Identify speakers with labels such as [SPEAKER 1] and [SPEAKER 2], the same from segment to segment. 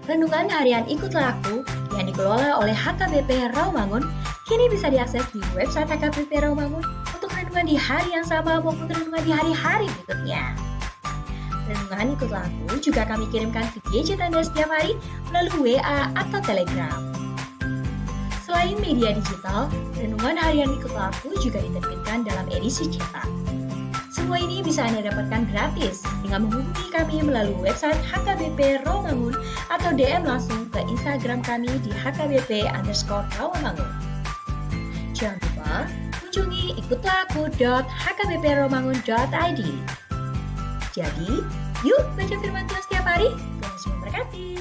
[SPEAKER 1] Renungan harian Ikutlah Aku yang dikelola oleh HKBP Rawamangun kini bisa diakses di website HKBP Rawamangun untuk renungan di hari yang sama maupun renungan di hari-hari berikutnya. Renungan Ikutlah Aku juga kami kirimkan ke gadget Anda setiap hari melalui WA atau Telegram. Selain media digital, renungan harian Ikutlah Aku juga diterbitkan dalam edisi cetak. Semua ini bisa Anda dapatkan gratis dengan menghubungi kami melalui website HKBP Rawamangun atau DM langsung ke Instagram kami di HKBP_Rawamangun. Jangan lupa kunjungi ikutlahku.hkbprawamangun.id. Jadi, yuk baca firman Tuhan setiap hari. Tuhan Yesus memberkati.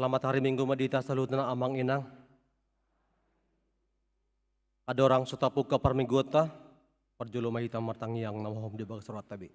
[SPEAKER 2] Selamat hari Minggu medita salut na amang inang. Ada orang sutapu ke perminggota, perjulu mahita martangi yang namahom di bag surat tabi.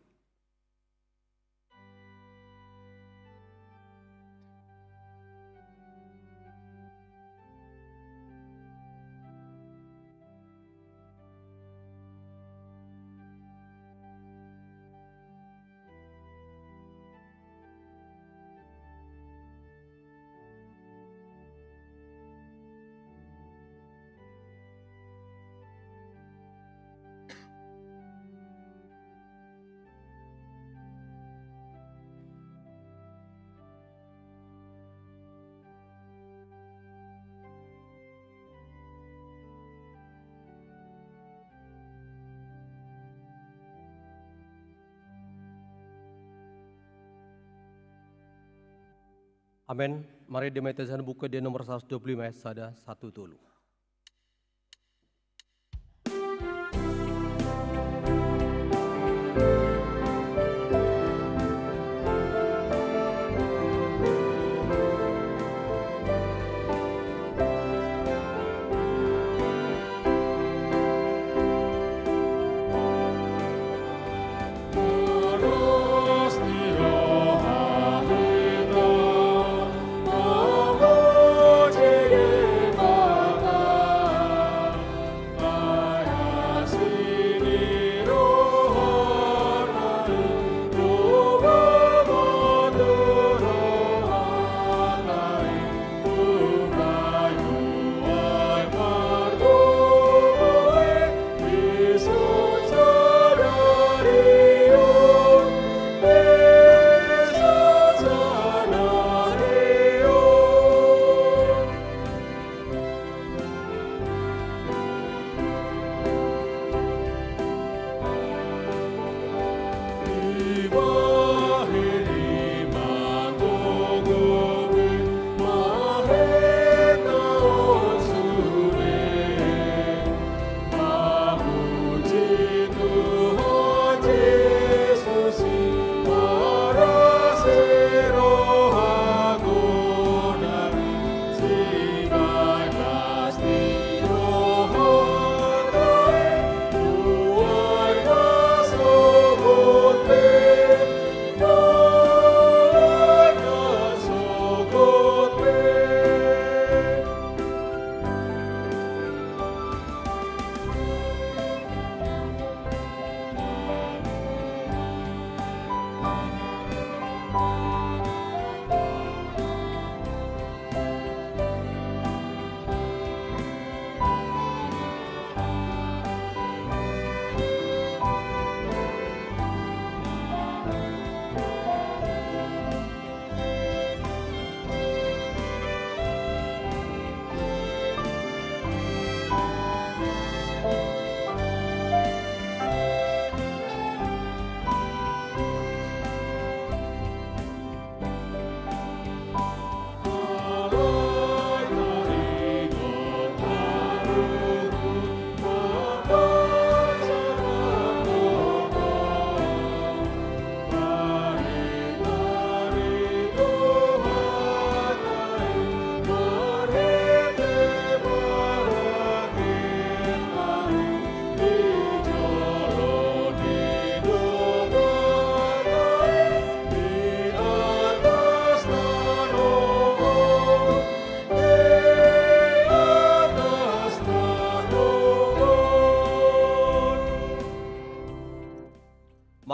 [SPEAKER 2] Amin. Mari dimetasan buku di nomor 125 sada 1 dulu.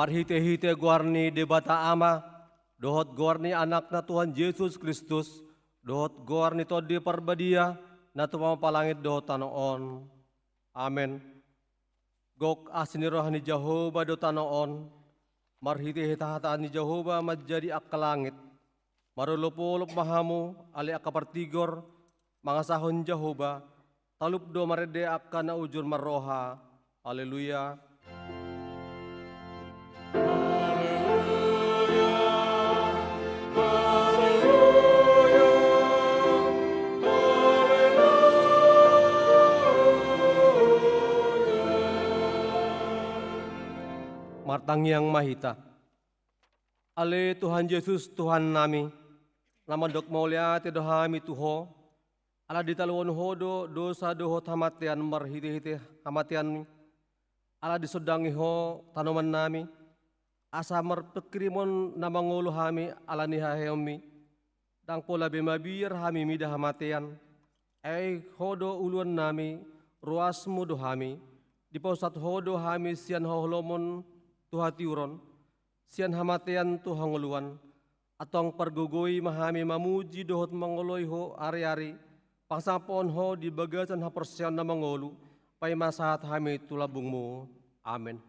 [SPEAKER 2] Marhite-hite guarni debata ama, dohot guarni anak na Tuhan Yesus Kristus, dohot guarni to di perbadia, na tumapalangit dohot tanoon. Amen. Gok asini rohani Jehovah do tanoon, marhite-hite hataan ni Jehovah majadi akkalangit, marulupulup mahamu, ali akapartigor, mga sahon Jehovah, talup do marede akka na ujur maroha. Haleluya. Martang yang mahita. Ale Tuhan Yesus Tuhan nami, Nama dok maulia te dohami tuho. Ala ditaluan hodo dosa dohot hamatian marhiti-hiti hamatian. Ala disodangi ho tanaman nami. Asa marpekrimon nama ngulu hami ala nihaheomi. Dang pola bemabir hami midah hamatian. Hodo uluan nami ruasmu dohami. Di pausat hodo hami sian hohlomon tuhatiuron. Sian hamatian tuhanguluan. Atong pergugoi mahami mamuji dohot mangoloi ho ari-ari. Pangsapon ho di bagasan hapersian na mangolu. Pai masahat hami tulabungmu. Amin.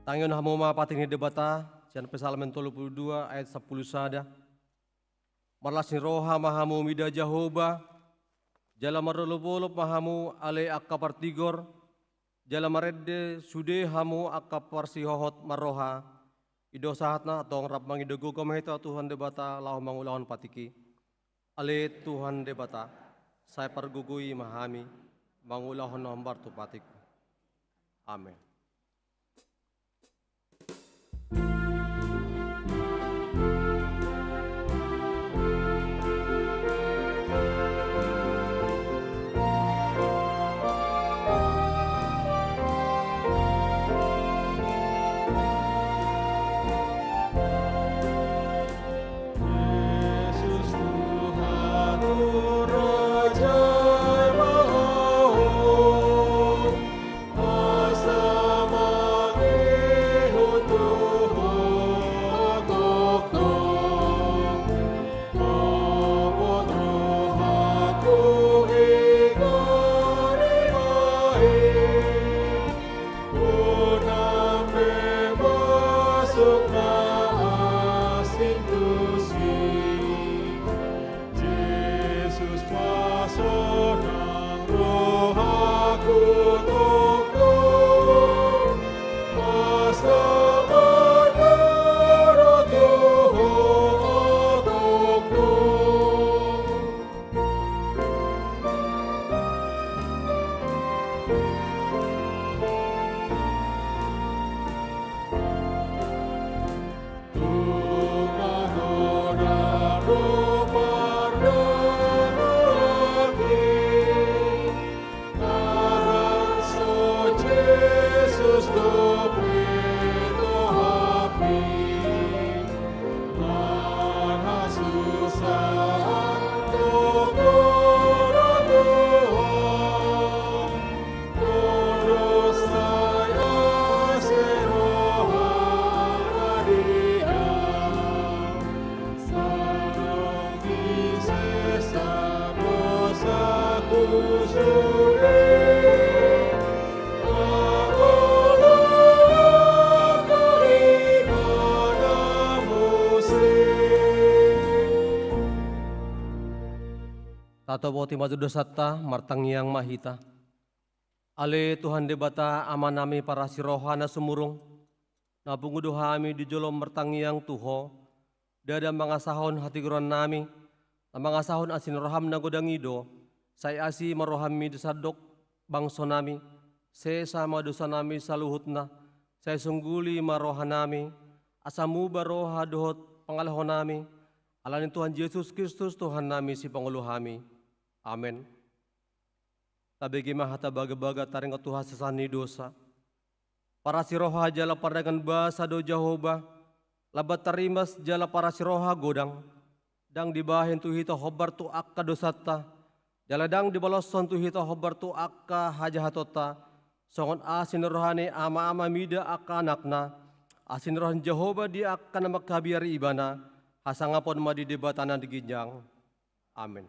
[SPEAKER 2] Tangion hamu mapating debata, sian Psalmen 32 ayat 10 sada. Marlasin roha mahamu mida Jahoba, jala marulupulup mahamu ale akapartigor, jala maredde sude hamu akaparsihohot maroha, ido sahatna atong rap mangidogo komehita Tuhan debata lau mangulawan patiki. Ale Tuhan debata, saya pergugui mahami, mangulahon nombar tu patik. Amin.
[SPEAKER 3] Asa
[SPEAKER 2] Tato boti maju dosata martang yang mahita. Ale Tuhan debata amanami para sirohana sumurung. Napungudu hami di jolom martang yang tuho. Dada mangasahon hati geron nami. Mangasahon asin roham na godangido. Saya asi marohami desadok bangso nami. Saya sama dosa nami saluhutna. Saya sungguli marohanami. Asamu baroha dohot pangalahon nami. Alanin Tuhan Yesus Kristus Tuhan nami si panguluhami. Amin. Tabegi mahata baga-baga taring ke Tuhan sesani dosa. Para siroha jala pardagan basa do Jehovah. Labat tarimas jala para siroha godang. Dang dibahin tu hita hobar tu akka dosata. Jala dang dibaloson tu hita hobar tu akka hajahatota. Songon asin rohani ama-ama mida akka anakna. Asin rohan Jehovah di akka nama kabiari ibana. Hasangapon madi debatana diginjang. Amin.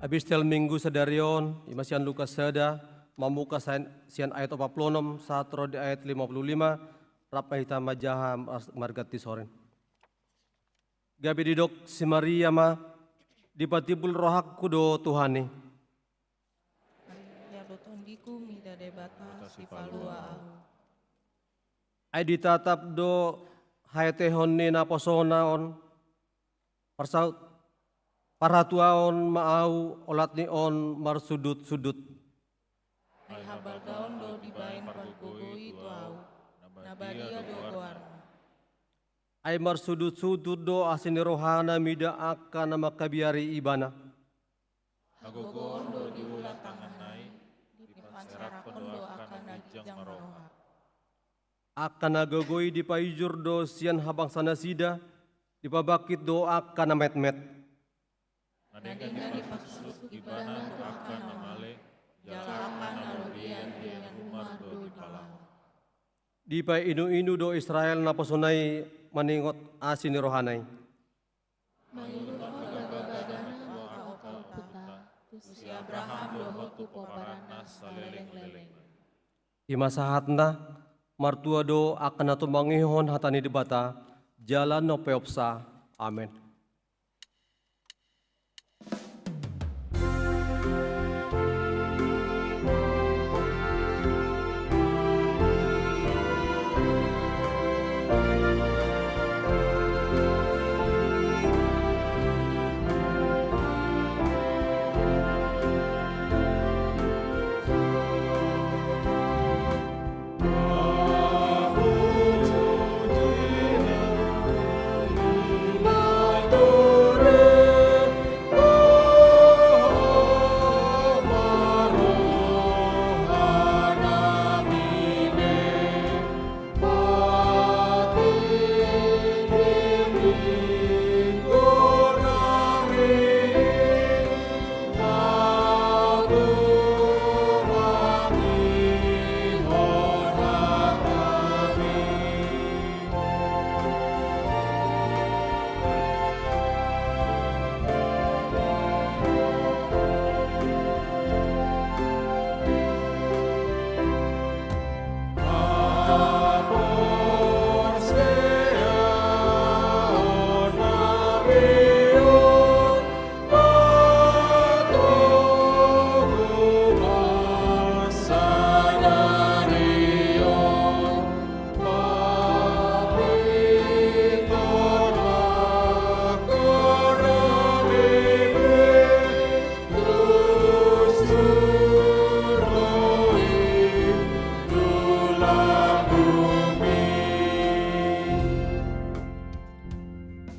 [SPEAKER 2] Abistel minggu sedarion, imasian Lukas seda, mamuka sian ayat 46, satro di ayat 55, rapahita majaha margati soren. Gabi didok si Maria ma, dipatibul rohak kudo Tuhani.
[SPEAKER 3] Ya dotondiku mida debata si palua au.
[SPEAKER 2] Ay ditatap do hayatehon ni naposonaon, parsaut, paratuaon maau olat ni on marsudut-sudut.
[SPEAKER 3] Ay habal gaon do dibain pargogoi tu au. Nabadia do goarna.
[SPEAKER 2] Ay marsudut-sudut do asini rohana mida akan nama kabiari ibana.
[SPEAKER 3] Agogoon do diulat tangan nai. Dipanserakon do akan nagijang maroha.
[SPEAKER 2] Akan nagogoi di paijur do sian habang sanasida, dipabakit do akan namet-met.
[SPEAKER 3] Nadinga dipaksus ibana do akan namale, jalakan alodian yang rumah do dipalang.
[SPEAKER 2] Di pa inu-inu do Israel naposonay maningot asini rohanay.
[SPEAKER 3] Mayunut kagagagadana au puta, si Abraham do hotu poparana saleleng-leleng.
[SPEAKER 2] Imasahatna martua do akan nato mangihon hatani debata jalan no peopsa. Amin.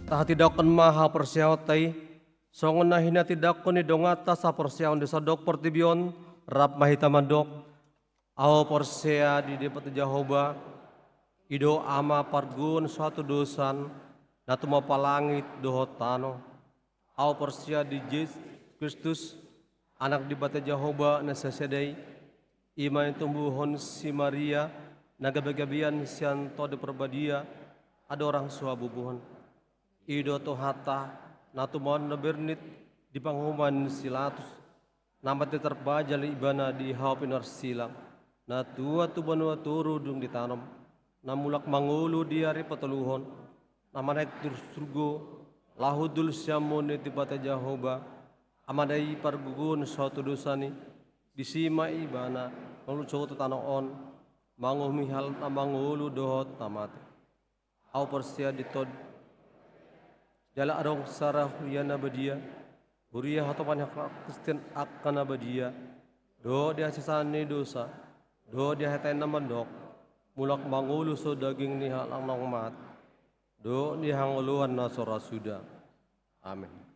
[SPEAKER 2] Tah tidak kon maha persiautai, songon nahina tidak kon idongata sa persiawan desa dok pertibion, rap mahita mandok, ao persea di depat Jehovah, ido ama pargun suatu dosan, natu mapalangit dohotano, ao persea di Yesus Kristus, anak di bata Jehovah nasasedai, ima yang tumbuhon si Maria, nagabagabian sianto de perbadia, ada orang suabubuhon. Ido to hata natu mon nabernit di panghuman silatus namat terbajal ibana di haupinar silang natu atu banua turu dung ditanam namulak mangulu di hari pateluhon namanek tursurgo lahudul syamone di bata Jehovah amadai pargugun suatu dosani disima ibana lalu cowo tanaon manguh mihal namangulu dohot tamate au persia ditod jala arong sarah huyana badia huria hatopan Kristen akan badia do dia sisane dosa do dia hetai namandok mulak mangulu so daging ni halang nang mat do ni hanguluan nasora suda amin.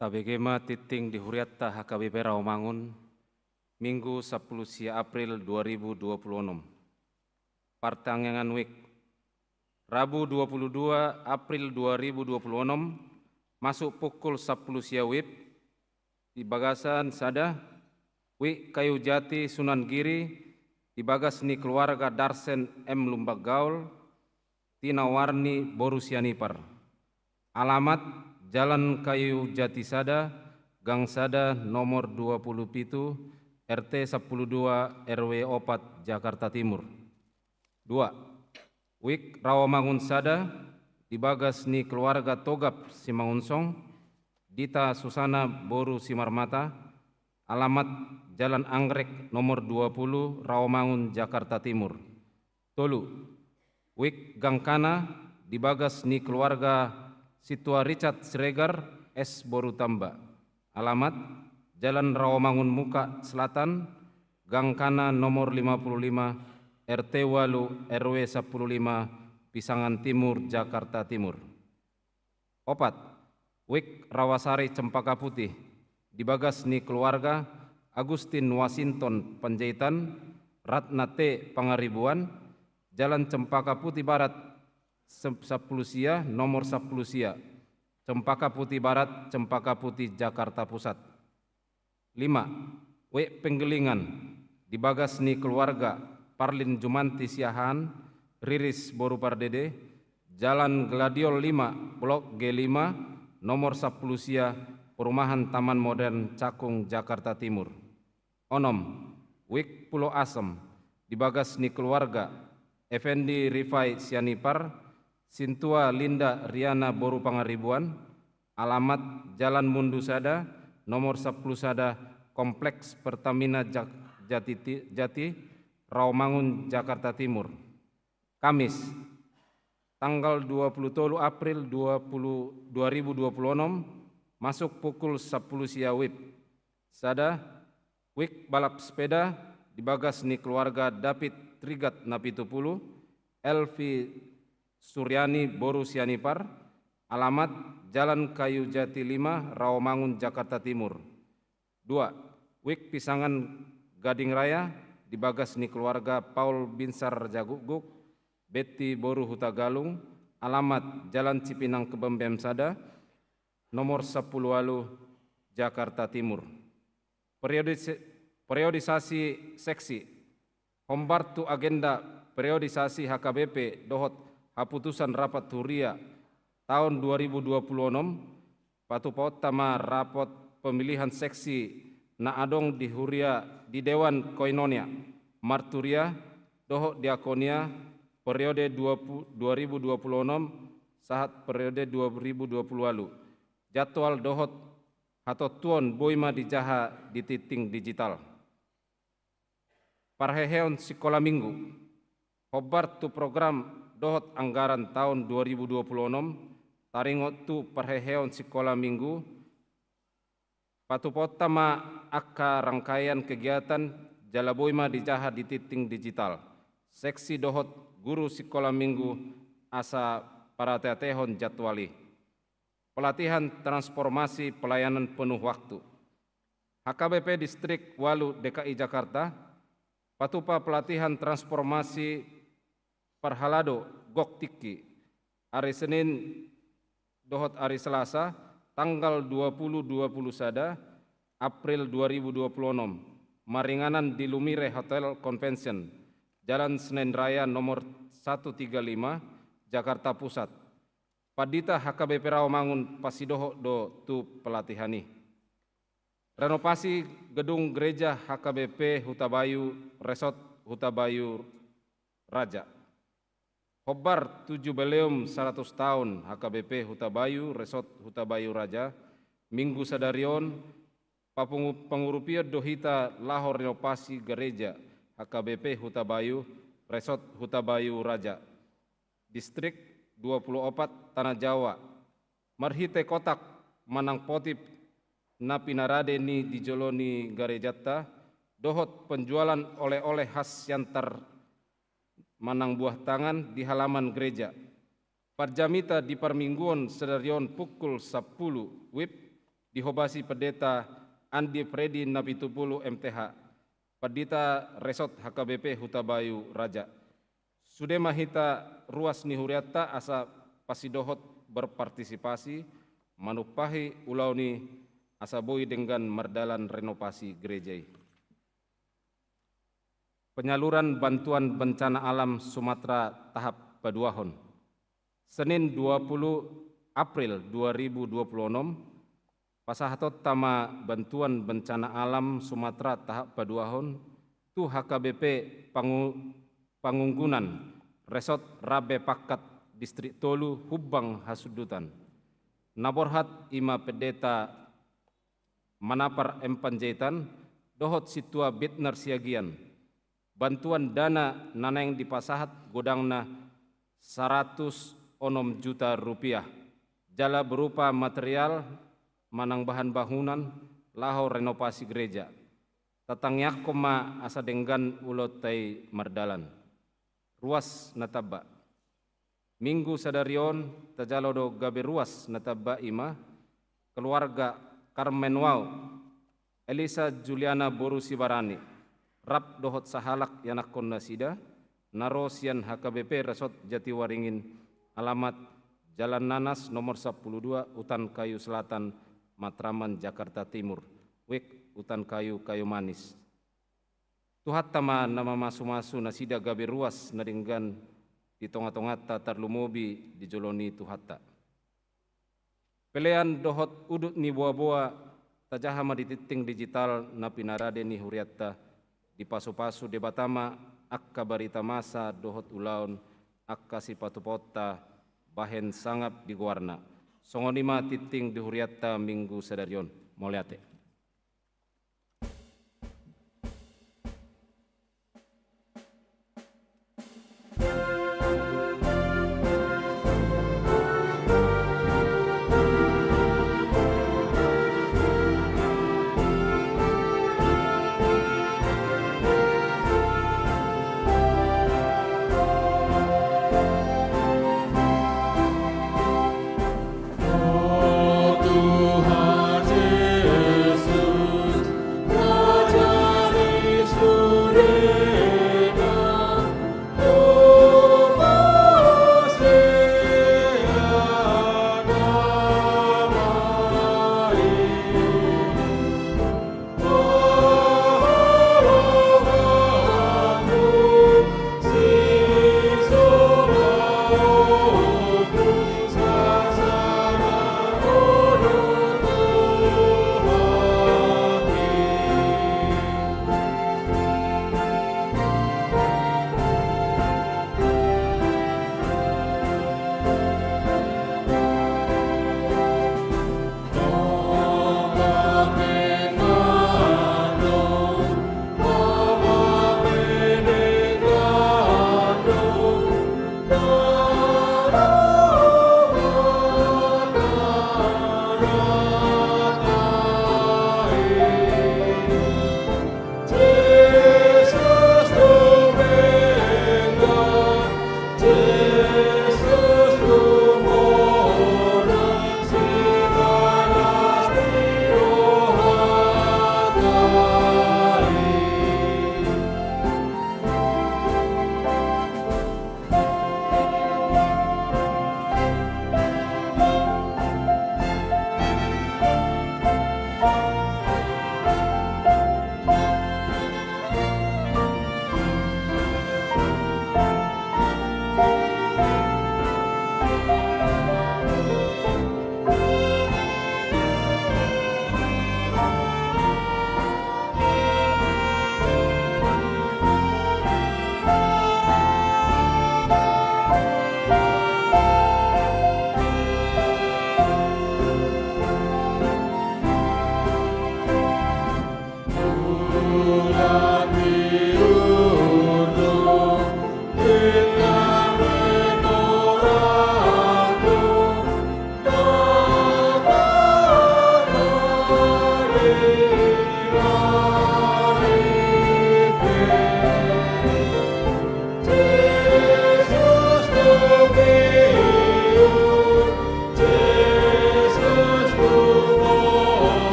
[SPEAKER 4] Tabegema titing di Huriatta HKBP Rawamangun, Minggu 10 April 2026. Partangangan Week, Rabu 22 April 2026, masuk pukul 10 WIB, di Bagasan Sada, Wik Kayu Jati Sunan Giri, di Bagas ni keluarga Darsen M. Lumbagaul, Tina Warni Borusianipar. Alamat Jalan Kayu Jati Sada, Gang Sada nomor 27, RT 12 RW 4 Jakarta Timur. 2. Wik Rawamangun Sada, di Bagas ni keluarga Togap Simangunsong, Dita Susana Boru Simarmata. Alamat Jalan Anggrek nomor 20 Rawamangun Jakarta Timur. 3. Wik Gangkana, di Bagas ni keluarga Situa Richard Sregar S. Borutamba. Alamat Jalan Rawamangun Muka Selatan, Gangkana nomor 55 RT Walu RW 15 Pisangan Timur Jakarta Timur. 4. Wik Rawasari Cempaka Putih, di Bagas ni keluarga Agustin Washington Panjaitan, Ratna T. Pangaribuan, Jalan Cempaka Putih Barat 10 nomor 10 Cempaka Putih Barat, Cempaka Putih Jakarta Pusat. 5. Wik Penggelingan, di Bagas ni keluarga Parlin Jumanti Siahan, Riris Boru Pardede, Jalan Gladiol 5 Blok G5 nomor 10 Perumahan Taman Modern Cakung Jakarta Timur. 6. Wik Pulau Asem, di Bagas ni keluarga Effendi Rifai Sianipar, Sintua Linda Riana Boru Pangaribuan. Alamat Jalan Mundu Sada nomor 10 Sada Kompleks Pertamina Jati Rawamangun Jakarta Timur. Kamis tanggal 23 April 2026, masuk pukul 10 WIB. Sada Wik balap sepeda, di Bagas ni keluarga David Trigat Napitupulu, Elvi Suryani Boru Sianipar. Alamat Jalan Kayu Jati 5 Rawamangun Jakarta Timur. 2. Wik Pisangan Gading Raya, di Bagas ni keluarga Paul Binsar Jaguguk, Betty Boru Hutagalung. Alamat Jalan Cipinang Kebembem Sada nomor 10 Walu Jakarta Timur. Periodisasi seksi Hombartu agenda periodisasi HKBP dohot haputusan rapat huria tahun 2026 patu potama rapot pemilihan seksi na adong di huria di Dewan Koinonia Marturia dohot diakonia periode 2026 saat periode 2020 lalu. Jadwal dohot atau tuan boima di jaha di titing digital. Parheheon sekolah minggu hobar tu program dohot anggaran tahun 2026 taringot tu parheheon sekolah minggu patu potama akka rangkaian kegiatan jalaboima di jaha di titing digital. Seksi dohot guru sekolah minggu asa para teatehon jadwali. Pelatihan transformasi pelayanan penuh waktu. HKBP Distrik Walu DKI Jakarta patupa pelatihan transformasi Parhalado Goktiki hari Senin dohot hari Selasa tanggal 20 Sada April 2026 maringanan di Lumire Hotel Convention Jalan Senen Raya nomor 135 Jakarta Pusat. Padita HKBP Rawamangun pasidoho do tu pelatihani. Renovasi gedung gereja HKBP Hutabayu Resort Hutabayu Raja. Hobar 7 Beleum 100 tahun HKBP Hutabayu Resort Hutabayu Raja. Minggu sadarion pengurupia dohita lahor renovasi gereja HKBP Hutabayu Resort Hutabayu Raja. Distrik 24 Tanah Jawa. Marhite kotak manang potip napinarade ni dijoloni garejata dohot penjualan oleh-oleh khas yantar manang buah tangan di halaman gereja. Parjamita di permingguan sedarion pukul 10 WIB dihobasi Pendeta Andi Fredi Napitupulu MTH, Padita Resort HKBP Hutabayu Raja. Sudema hita ruas ni huriata asa pasidohot berpartisipasi manupahi ulau ni asa boi dengan merdalan renovasi gereja. Penyaluran bantuan bencana alam Sumatera tahap paduahon. Senin 20 April 2026, pasahatot tama bantuan bencana alam Sumatera tahap paduahon tu HKBP Pangunggunan Resort Rabe Pakat Distrik Tolu Hubang Hasudutan. Naborhat ima Pendeta Manapar Empanjaitan dohot situa Bitner Siagian. Bantuan dana naneng di pasahat godangna 106 juta rupiah. Jala berupa material manang bahan bangunan laho renovasi gereja. Tatangyak koma asa denggan ulot tai mardalan. Ruas nataba. Minggu sadarion tajalodo gabe ruas nataba ima keluarga Carmen Wow Elisa Juliana Boru Sibarani rap dohot sahalak yanakon nasida narosian HKBP Resort Jatiwaringin alamat Jalan Nanas nomor 12 Utan Kayu Selatan Matraman Jakarta Timur Wik Utan Kayu Kayu Manis. Tuhat tama nama masu-masu nasida gabe ruas nadinggan di tonga-tonga tatar lumobi di joloni tuhata. Pelean dohot udut ni boa-boa tajahama di titing digital na pinarade ni huriatta di pasu-pasu debatama akka barita masa dohot ulaun akka sipatu pota bahen sangap di guarna. Songonima titing di huriatta minggu sadarion. Moliate.
[SPEAKER 3] Tuhan Yesus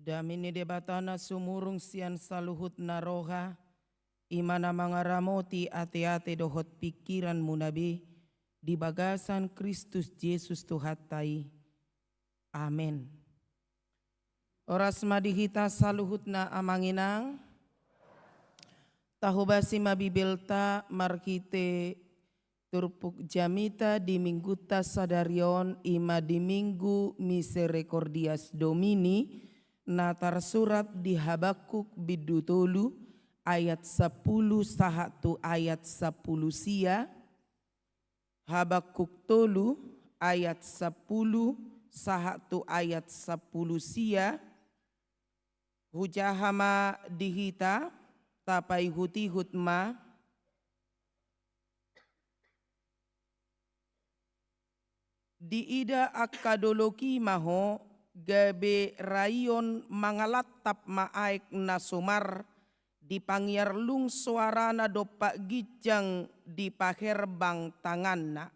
[SPEAKER 5] Damini debatana sumurung sian saluhut naroha, imana mangaramoti ate-ate dohot pikiran munabi, di bagasan Kristus Yesus Tuhatai. Amin. Oras madihita saluhutna amanginang, tahubasi mabibelta markite turpuk jamita di mingguta sadarion ima di minggu misericordias Domini, natar surat di Habakuk bidutolu ayat 10 sahatu ayat 10 sia. Habakuk tolu ayat 10 sahatu ayat 10 sia. Hujahama dihita tapai huti hutma di ida akadoloki maho gabe rayon mangalatap maaik nasumar di pangyarlung suarana dopak gijang di paherbang tanganna.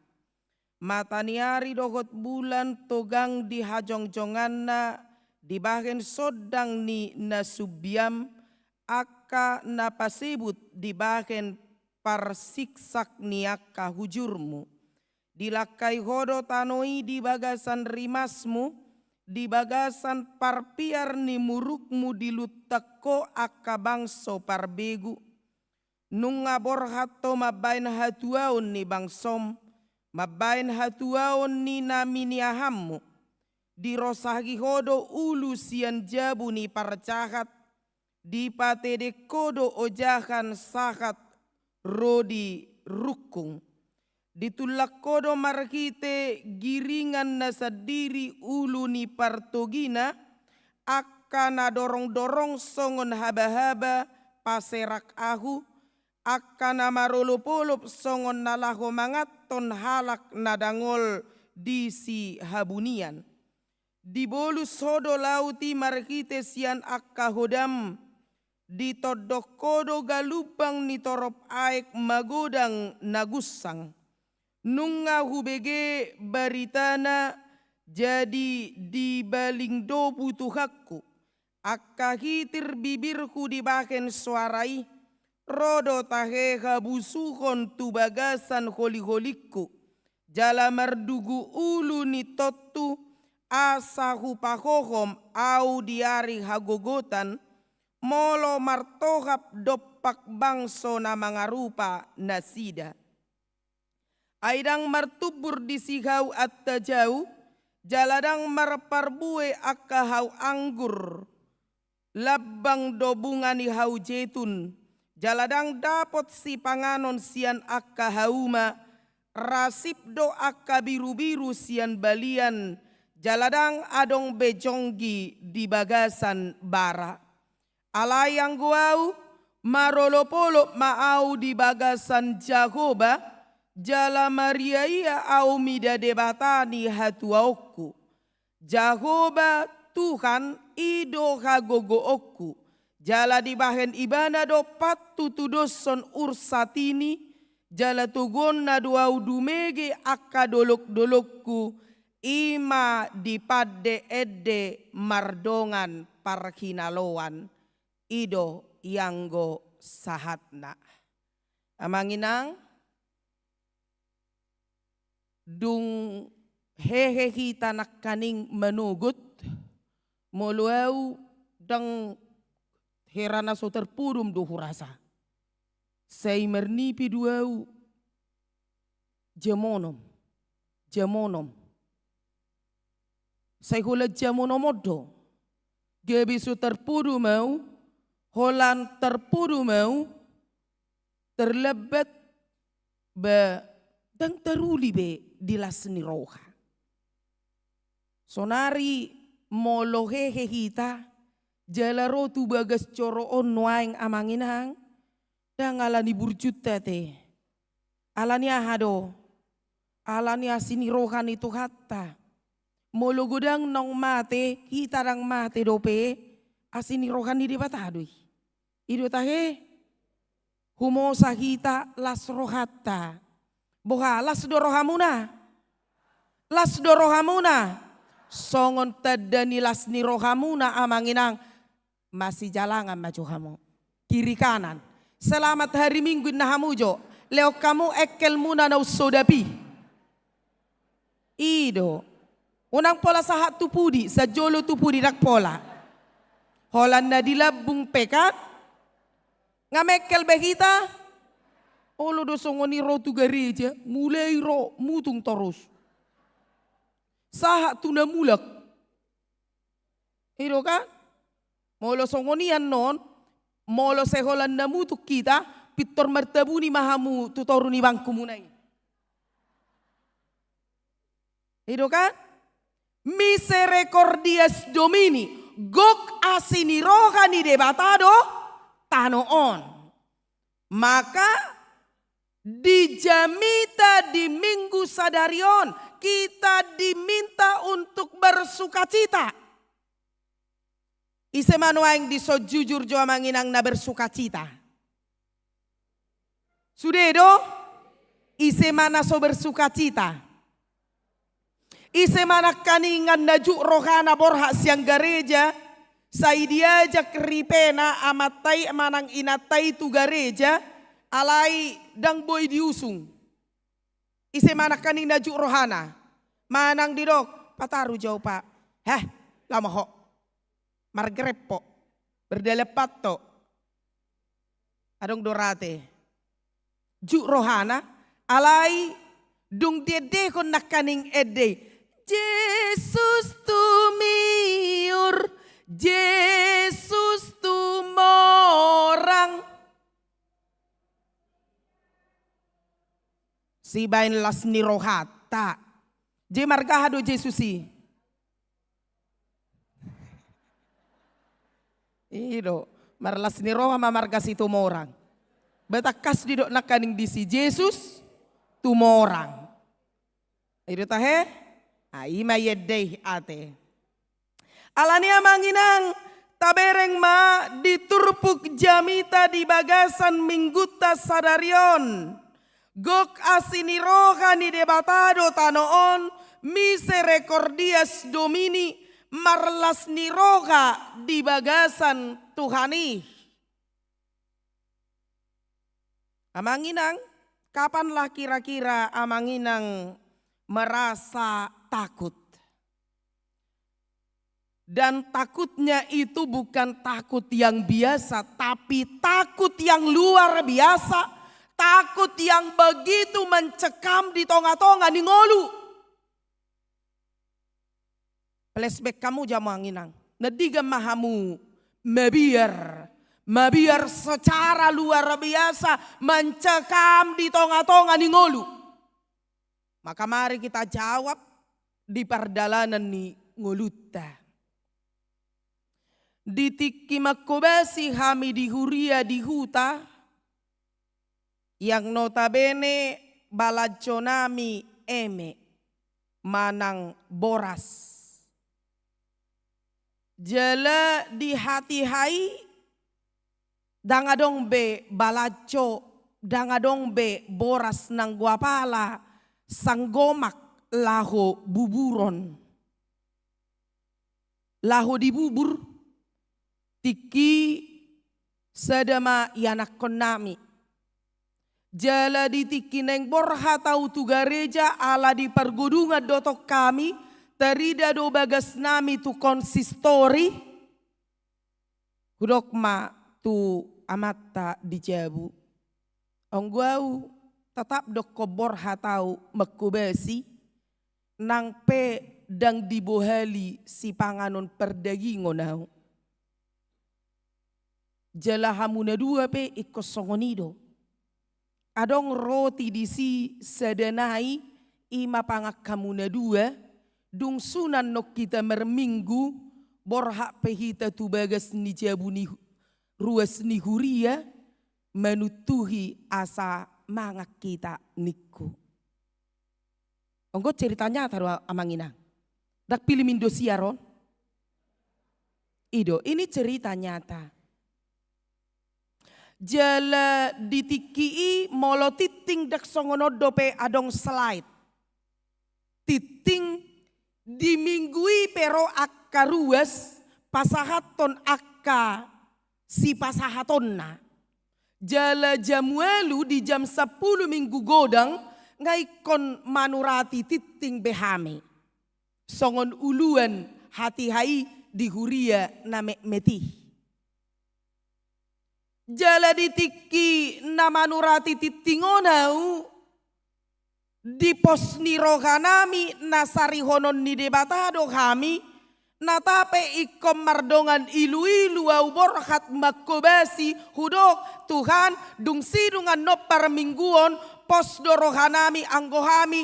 [SPEAKER 5] Mataniari dohot bulan togang di hajong-jonganna di bahen sodang ni nasubiam aka napasebut di bahen parsiksak ni aka hujurmu. Dilakai hodo tanoi di bagasan rimasmu, di bagasan parpiar ni murukmu dilutako aka bangso parbegu. Nunga borhato mabain hatuaon ni bangsom, mabain hatuaon ni namini ahammu. Di rosagi hodo ulu sian jabu ni parcahat, di patede kodo ojahan sahat rodi rukung. Ditulak kodo markite giringan nasadiri ulu ni partogina, akan dorong-dorong songon haba-haba paserak ahu, akan marolop-olop songon nalaho mangaton halak nadangol di si habunian. Di bolus hodo lauti markite sian akka hodam, ditodok kodo galubang ni torop aek magodang nagusang. Nunga hubege baritana jadi di baling dobu tuhakku. Akka hitir bibirku di baken suarai. Rodo tahe habusuhon tu bagasan holi-holikku. Jala mardugu ulu ni totu asa hupahohom au diari hagogotan. Molo martohap dopak bangso na mangarupa nasida. Aidang martubur di sihau atta jauh, jaladang marparbue akka hau anggur, labang dobungani hau jetun, jaladang dapot si panganon sian akka hauma, rasip do akka biru-biru sian balian, jaladang adong bejonggi di bagasan bara. Alayang guau marolopolop maau di bagasan Jahoba, jala Maria ia au mida debatani hatuauku. Jahoba Tuhan ido hagogo oku. Jala di bahen ibana do patu tudoson ursatini. Jala tugon na duau dumege akka dolok-dolokku. Ima di padde edde mardongan parkinaloan. Ido yanggo sahatna. Amanginang dung hehe kita nak kaning menugut moluau dang herana so terpurum do hurasa say mernipi duau jamonom say hula jamonomodo gebi so terpurum mau holan terpurum mau terlebet be dang teruli be dilasni roha. Sonari molohehe kita jalaro tu bagas coro on nuaing amanginang dang alani burjuta te alani ahado alani asini rohan itu hatta molo godang nong mate kita dang mate dope asini rohan di batadui ido tahe humosa kita las rohatta boha las dorohamuna songon tadani lasni rohamu na amanginang masih jalangan maju kamu kiri kanan. Selamat hari Minggu na hamujo. Leo kamu ekel muna na usodapi. Ido. Unang pola sahat tupudi sa jolo tupudi dak pola. Holan na dilabung pekat. Ngamekel behita. Olo do songoni ro tu gereja mulai ro mutung terus. Sahat tu na mulak. Ido kan? Molo songonian non. Molo seholan na mutuk kita. Pitor mertabuni mahamu tutoruni bangku munai. Ido kan? Misericordias Domini. Gok asini rohani debatado tanoon. Maka dijamita di Minggu Sadarion kita diminta untuk bersukacita. Ise manuaing di so jujur jo manginang na bersukacita. Sudedo ise mana so bersukacita. Ise mana kaningan najuk rohana borha siang gereja. Saidia jak ripena amatai manang inatai tu gereja. Alai dang boy diusung. Ise mana kaning najuk rohana. Manang didok pataru jauh pak. Lama ho. Margrepo. Berdelepat to. Adong dorate. Juk rohana. Alai dung dede kon nakaning ede. Yesus tu miur. Yesus tu morang. Si bain las ni rohata. Je margahado Jesusi. Ido. Marlas ni roha mamargas itu morang. Betakas didok nakaning disi Yesus tu morang. Ido tahe. Ima yedeh ate. Alania manginang. Tabereng ma diturpuk jamita di bagasan Mingguta Sadarion. Gok asini rohani debatado tanoon. Misericordias Domini. Marlas ni roha di bagasan Tuhani. Amanginang, kapanlah kira-kira amanginang merasa takut? Dan takutnya itu bukan takut yang biasa, tapi takut yang luar biasa. Takut yang begitu mencekam di tonga-tonga di ngolu. Flashback kamu jamanginang. Nadiga mahamu mabiar secara luar biasa mencekam di tonga-tonga di ngolu. Maka mari kita jawab di perdalanan ni ngoluta. Di tiki makobasi hami di huria di huta. Yang notabene balajonami eme manang boras. Jala di hati hai dangadong be balaco dangadong be boras nang guapala sanggomak laho buburon laho dibubur tiki sedama yanak konami jala di tiki neng borha tau tu gereja ala di pergudungan dotok kami terida do bagas nami tu konsistori. Hudokma tu amata dijabu. Ongguau tetap dok kobor hatau mekubesi. Nang pe dang dibohali si panganon perdagingonau. Jalahamuna dua pe ikosongonido. Adong roti disi sedenai ima pangakamuna dua. Dung sunan nok kita merminggu borhak pehita tu bagas ni jabu ni ruas ni huria menutuhi asa mangak kita niku. Onggo ceritanya taruh amangina. Dak pilih mindo siaron. Ido ini cerita nyata. Jala ditikii molo titing dak songono dope adong slide. Titing diminggui pero akka ruas pasahaton akka si pasahatonna. Jala jamuelu di jam 10 minggu godang ngaikon manurati titing behame. Songon uluan hati hai di huria name meti. Jala ditiki namanurati titingonau di pos ni rohanami nasari honon ni debatado kami natape ikom mardongan ilu-ilu au borhat makobasi hudok Tuhan dung sidungan no parmingguon pos do rohanami anggohami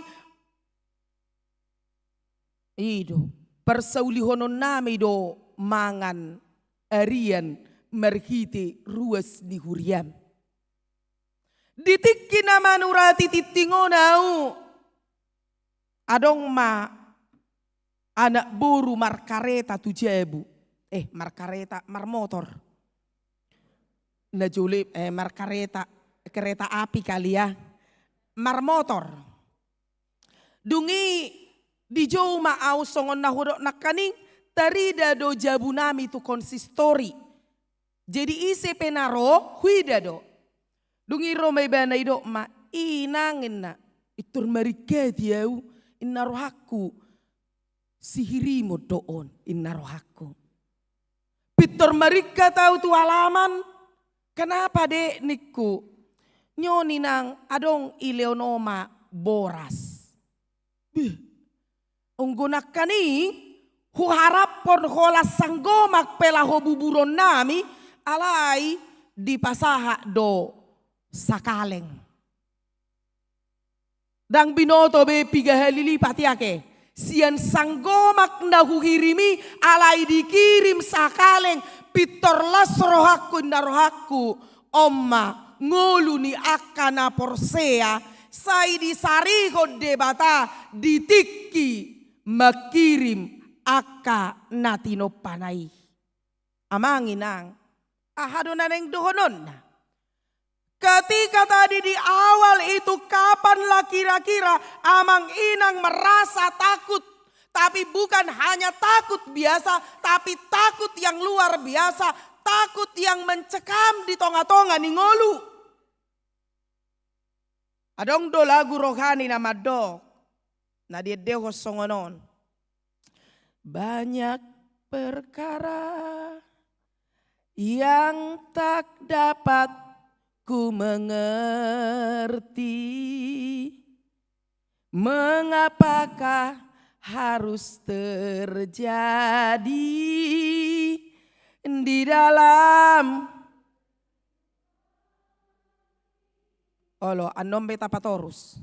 [SPEAKER 5] ido persauli honon nami do mangan arian merhiti ruas di huriam. Ditiki nama nurati titingonau adong ma anak buru markareta tujebu markareta marmotor najulip markareta kereta api kali ya marmotor dungi di jauh ma au songon nahudok nakaning tarida do jabunami tu konsistori jadi ise penaro huidado dungi romai bana idok ma inangin na itur marike diau inarohaku sihirimu doon inarohaku pitur marika tahu tu halaman kenapa dek niku nyoni nang adong ileonoma boras unggunakani hu harapon hola sanggomak pelaho buburon nami alai di pasaha do sakaleng. Dang binoto be piga halili patiake. Sian sanggomak nahuhirimi alai dikirim sakaleng pitor las rohaku narohaku omma ngolu ni akana porsea sai disariho debata ditiki makirim aka natino panai. Amanginang ahadonan yang dohonon. Ketika tadi di awal itu kapanlah kira-kira amang inang merasa takut. Tapi bukan hanya takut biasa, tapi takut yang luar biasa. Takut yang mencekam di tonga-tonga nih ngolu. Adong do lagu rohani nama do. Nah dia deho songonon. Banyak perkara yang tak dapat ku mengerti, mengapakah harus terjadi di dalam olo anom beta patorus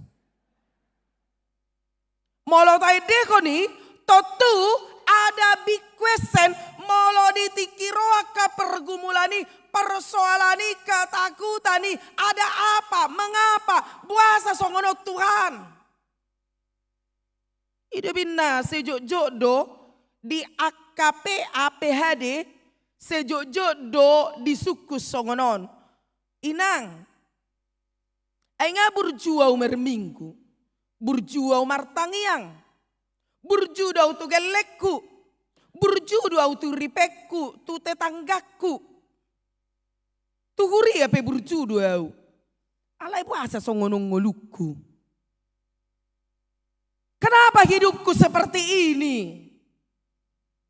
[SPEAKER 5] molo tai deko ni totu ada big question molo ditikiroa ka pergumulani persoalani ketakutani ada apa mengapa puasa songono Tuhan ide binna sejok do di AKP APHD sejok do di suku songonon inang ainga burjuau merminggu burjuau martangiang burju dau tu gelekku burju dau tu ripekku tu tetanggaku tuhuri apa burju dau alai puasa songonong ngoluku kenapa hidupku seperti ini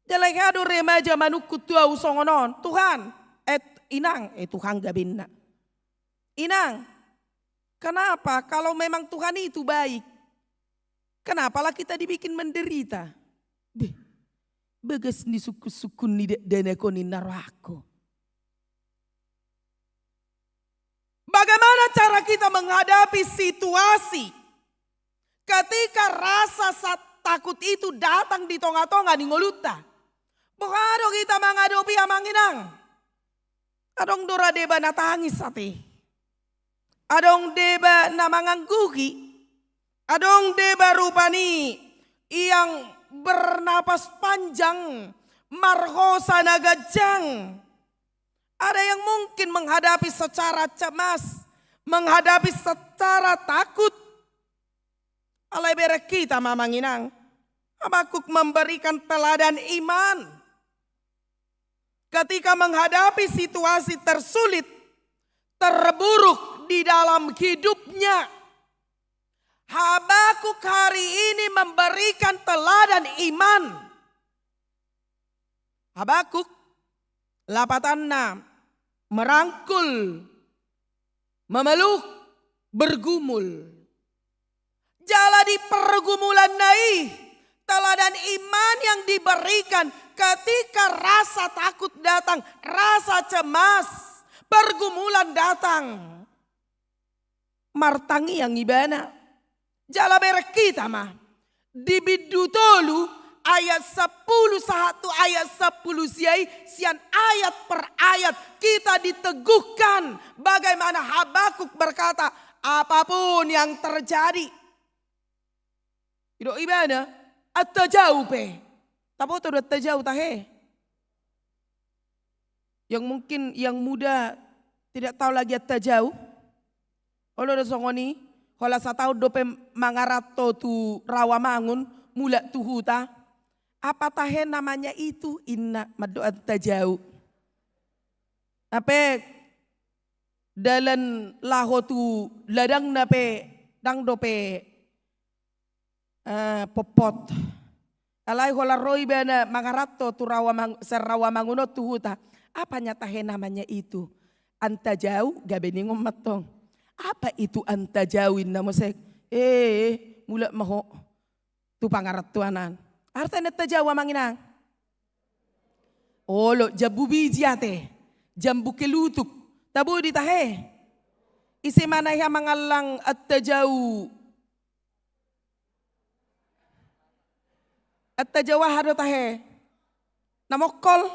[SPEAKER 5] jalai remaja manukku tuau songonon Tuhan inang Tuhan gabinna inang kenapa kalau memang Tuhan itu baik kenapalah kita dibikin menderita bagas ni suku-suku ni danako ni narako. Bagaimana cara kita menghadapi situasi ketika rasa takut itu datang di tonga-tonga di ngoluta. Bukado kita menghadapi amanginang. Adong dora deba na tangis ate. Adong deba na manganggugi. Adong deba rupani yang bernapas panjang marhosa nagajang. Ada yang mungkin menghadapi secara cemas, menghadapi secara takut. Alai berek kita mamanginang, Habakuk memberikan teladan iman. Ketika menghadapi situasi tersulit, terburuk di dalam hidupnya, Habakuk hari ini memberikan teladan iman. Habakuk 8:6 merangkul, memeluk, bergumul. Jalani pergumulan nai, teladan iman yang diberikan ketika rasa takut datang, rasa cemas, pergumulan datang. Martangi yang ibana. Jala berek kita mah. Di Bidutolu ayat 10:1 ayat 10 sian ayat per ayat kita diteguhkan bagaimana Habakuk berkata, apapun yang terjadi. Ido ibana at-tajau pe. Tapo to at-tajau tahe. Yang mungkin yang muda tidak tahu lagi at-tajau. Olo do songoni hola satau dope mangarato tu Rawamangun mula tu huta. Apa tahe namanya itu? Inna madoat tajau. Apa dalan laho tu ladang nape dang dope popot. Alai hola roi bana mangarato tu Rawamangun tu huta. Apanya tahe namanya itu? Antajau gabeni ngomatong. Apa itu antajawin namosek? Mula maho tu pangaratuanan. Artinya tajawa manginang. Olo jabu biji ate, jambu kelutuk, tabu ditahe. Isi mana yang mengalang at-tajau. At-tajawa hado tahe. Namokol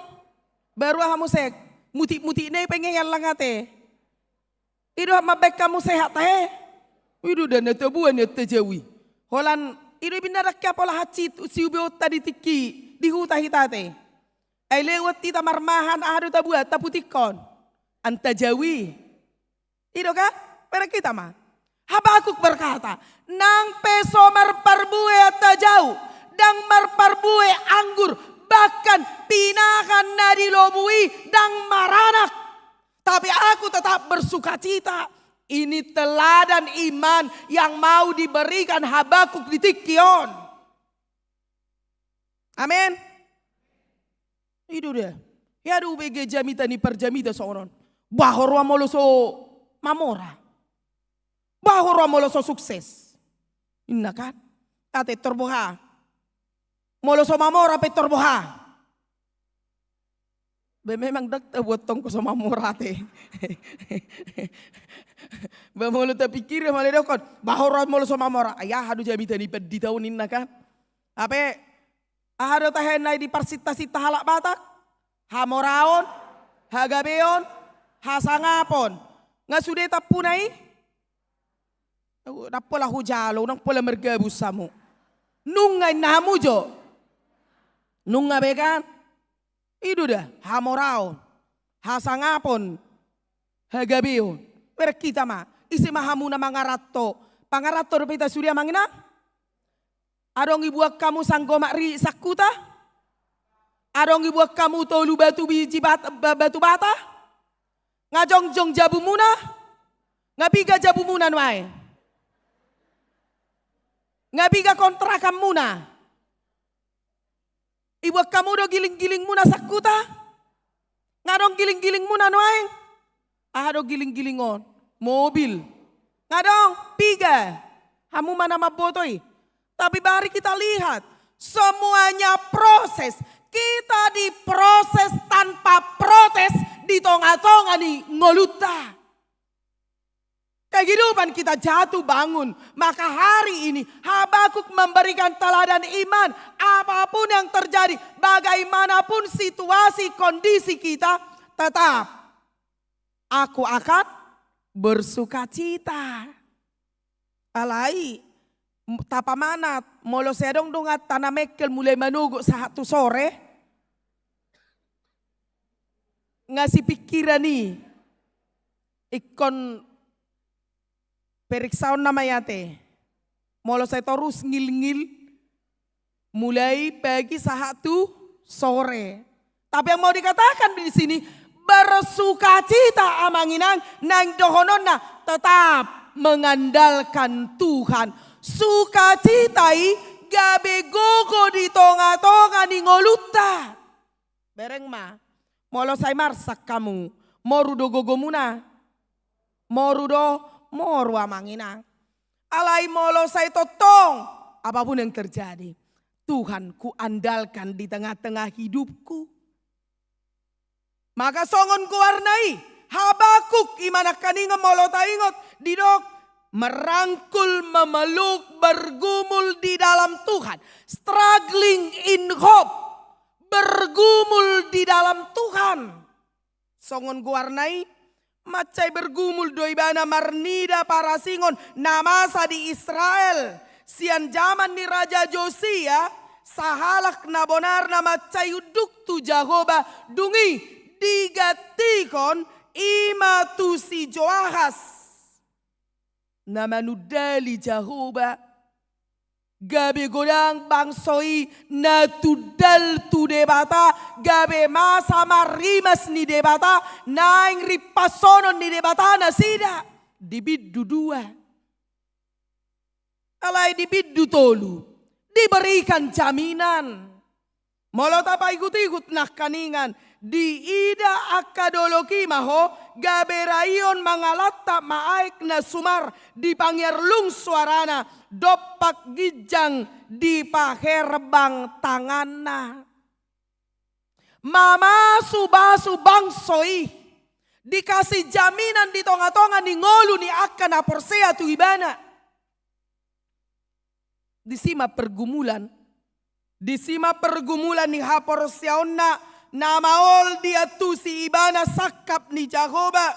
[SPEAKER 5] baru hamusek, muti-muti ne pengen yang langate. Ido mabek kamu sehat tahe. Ido dan tabuan ya tajawi. Holan ido binarak kya pola hacit siubeo tadi tiki di huta hitate. Ay lewat tita marmahan ahado tabuat taputikon. Antajawi. Ido ka? Pera kita mah. Habakuk berkata, nang peso marparbue tajau, dang marparbue anggur, bahkan pinakan nadilobui dang maranak. Tapi aku tetap bersuka cita. Ini teladan iman yang mau diberikan Habakuk di Tikion. Amin. Itu dia. Ya ada UBG jamita ni perjamita seorang. Bahorwa moloso mamora. Bahorwa moloso sukses. Inna kan? Ate torboha. Moloso mamora pe torboha. Memang dakta buat tong ko sa mamorate. Bamolo ta pikir mali dokon. Bahora molo sa mamora. Ayah hadu jamita ni di tahunin na kan. Ape ahado tahen na di parsita-sita halak batak. Hamoraon, hagabeon, hasangapon. Nga sudah tapunay. Napola hujalo, nang pola mergabus samu. Nungay namu jo. Nunga bekan. Itu dah, hamoraon, hasangapon, hagabion. Mereka kita mah, isi mahamu na mangarato. Pangarato rupita surya mangina. Adong ibuak kamu sanggomak ri sakuta. Adong ibuak kamu tolu batu biji batu bata. Ngajong-jong jabu muna. Ngabiga jabu muna nuai. Ngabiga kontrakan muna. Ibu kamu do giling-giling muna sakuta. Ngadong giling-giling muna noeng. Do giling-gilingon. Mobil. Ngadong piga. Hamu mana mabotoi. Tapi mari kita lihat. Semuanya proses. Kita diproses tanpa protes. Di tonga-tonga ni ngoluta. Kehidupan kita jatuh bangun. Maka hari ini Habakuk memberikan teladan iman. Apapun yang terjadi, bagaimanapun situasi kondisi kita, tetap aku akan bersuka cita. Alai tapamanat molo sedong dungat tanamekel mulai menunggu satu sore. Ngasih pikiran nih. Ikon periksaon namayate. Molo saya terus ngil-ngil. mulai pagi 1 sore. Tapi yang mau dikatakan di sini, bersukacita amanginang nang dohononna tetap mengandalkan Tuhan. Sukacitai gabe gogo di tonga-tonga ni ngoluta. Bereng ma, molo say marsak kamu, moru do gogo muna, moru do moru amanginang. Alai molo say totong, apapun yang terjadi, Tuhan ku andalkan di tengah-tengah hidupku. Maka songon ku warnai, Habakuk imanak kaninga molo taingot didok merangkul, memeluk, bergumul di dalam Tuhan. Struggling in hope, bergumul di dalam Tuhan. Songon ku warnai, macai bergumul doibana marnida para singon namasa di Israel. Sian zaman ni Raja Josia, sahalak nabonar nama cayuduk tu Jahoba dungi digatikon ima tu si Joahas. Nama nudali Jahoba gabe godang bangsoi na tudal tu debata gabe masa marimas ni debata naing ripasonon ni debata na sida dibiddu dua. Alai dibiddu tolu, diberikan jaminan. Molo tapa ikut-ikut nak kaningan, di ida akadoloki maho, gabe rayon mangalatta maaik na sumar, di pangyarlung suarana, dopak gijang di paherbang tanganna. Mama subasu bangsoi, dikasih jaminan di tonga-tonga ni ngolu ni akan aporsea tu ibana. Disima pergumulan ni haporsiaonna namaol dia tu si ibana sakap ni Jahoba.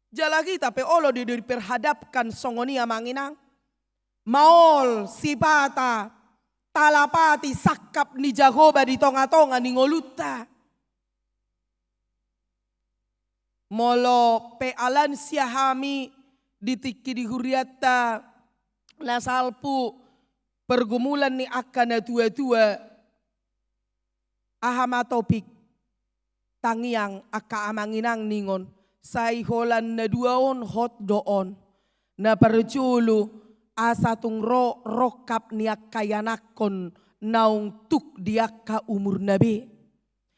[SPEAKER 5] Jala kita pe olo diperhadapkan songonia manginang. Maol sipata talapati sakap ni Jahoba di tonga-tonga ni ngoluta. Molo pe alan siahami ditiki di huriata nasalpu pergumulan ni akan na tua-tua ahama topik tangiang aka amanginang ningon say holan na duaon hot doon na perjulu asatung rokap ni akayanakon naung tuk diaka umur nabi